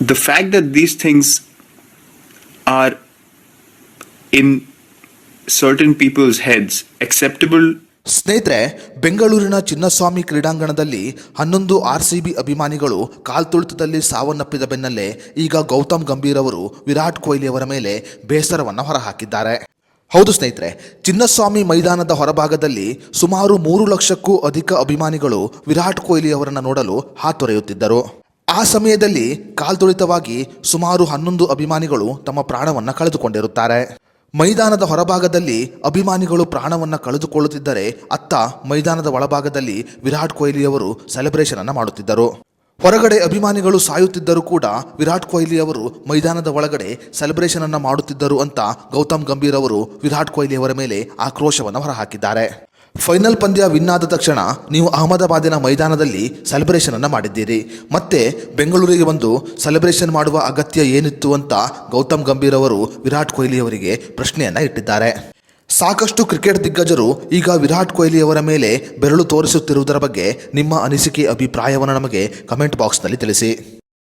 The fact that these things are in certain people's heads acceptable. ಸ್ನೇಹಿತರೆ, ಬೆಂಗಳೂರಿನ ಚಿನ್ನಸ್ವಾಮಿ ಕ್ರೀಡಾಂಗಣದಲ್ಲಿ 11 RCB ಅಭಿಮಾನಿಗಳು ಕಾಲ್ತುಳಿತದಲ್ಲಿ ಸಾವನ್ನಪ್ಪಿದ ಬೆನ್ನಲ್ಲೇ ಈಗ ಗೌತಮ್ ಗಂಭೀರ್ ಅವರು ವಿರಾಟ್ ಕೊಹ್ಲಿ ಅವರ ಮೇಲೆ ಬೇಸರವನ್ನು ಹೊರಹಾಕಿದ್ದಾರೆ. ಹೌದು ಸ್ನೇಹಿತರೆ, ಚಿನ್ನಸ್ವಾಮಿ ಮೈದಾನದ ಹೊರಭಾಗದಲ್ಲಿ ಸುಮಾರು 3 ಲಕ್ಷಕ್ಕೂ ಅಧಿಕ ಅಭಿಮಾನಿಗಳು ವಿರಾಟ್ ಕೊಹ್ಲಿ ಅವರನ್ನು ನೋಡಲು ಹಾತೊರೆಯುತ್ತಿದ್ದರು. ಆ ಸಮಯದಲ್ಲಿ ಕಾಲ್ತುಳಿತವಾಗಿ ಸುಮಾರು 11 ಅಭಿಮಾನಿಗಳು ತಮ್ಮ ಪ್ರಾಣವನ್ನು ಕಳೆದುಕೊಂಡಿರುತ್ತಾರೆ. ಮೈದಾನದ ಹೊರಭಾಗದಲ್ಲಿ ಅಭಿಮಾನಿಗಳು ಪ್ರಾಣವನ್ನು ಕಳೆದುಕೊಳ್ಳುತ್ತಿದ್ದರೆ ಅತ್ತ ಮೈದಾನದ ಒಳಭಾಗದಲ್ಲಿ ವಿರಾಟ್ ಕೊಹ್ಲಿ ಅವರು ಸೆಲೆಬ್ರೇಷನ್ ಅನ್ನು ಮಾಡುತ್ತಿದ್ದರು. ಹೊರಗಡೆ ಅಭಿಮಾನಿಗಳು ಸಾಯುತ್ತಿದ್ದರೂ ಕೂಡ ವಿರಾಟ್ ಕೊಹ್ಲಿ ಅವರು ಮೈದಾನದ ಒಳಗಡೆ ಸೆಲೆಬ್ರೇಷನ್ ಅನ್ನು ಮಾಡುತ್ತಿದ್ದರು ಅಂತ ಗೌತಮ್ ಗಂಭೀರ್ ಅವರು ವಿರಾಟ್ ಕೊಹ್ಲಿ ಅವರ ಮೇಲೆ ಆಕ್ರೋಶವನ್ನು ಹೊರಹಾಕಿದ್ದಾರೆ. ಫೈನಲ್ ಪಂದ್ಯ ವಿನ್ ಆದ ತಕ್ಷಣ ನೀವು ಅಹಮದಾಬಾದಿನ ಮೈದಾನದಲ್ಲಿ ಸೆಲೆಬ್ರೇಷನ್ ಅನ್ನು ಮಾಡಿದ್ದೀರಿ, ಮತ್ತೆ ಬೆಂಗಳೂರಿಗೆ ಬಂದು ಸೆಲೆಬ್ರೇಷನ್ ಮಾಡುವ ಅಗತ್ಯ ಏನಿತ್ತು ಅಂತ ಗೌತಮ್ ಗಂಭೀರ್ ಅವರು ವಿರಾಟ್ ಕೊಹ್ಲಿ ಅವರಿಗೆ ಪ್ರಶ್ನೆಯನ್ನು ಇಟ್ಟಿದ್ದಾರೆ. ಸಾಕಷ್ಟು ಕ್ರಿಕೆಟ್ ದಿಗ್ಗಜರು ಈಗ ವಿರಾಟ್ ಕೊಹ್ಲಿ ಅವರ ಮೇಲೆ ಬೆರಳು ತೋರಿಸುತ್ತಿರುವುದರ ಬಗ್ಗೆ ನಿಮ್ಮ ಅನಿಸಿಕೆ ಅಭಿಪ್ರಾಯವನ್ನು ನಮಗೆ ಕಮೆಂಟ್ ಬಾಕ್ಸ್ನಲ್ಲಿ ತಿಳಿಸಿ.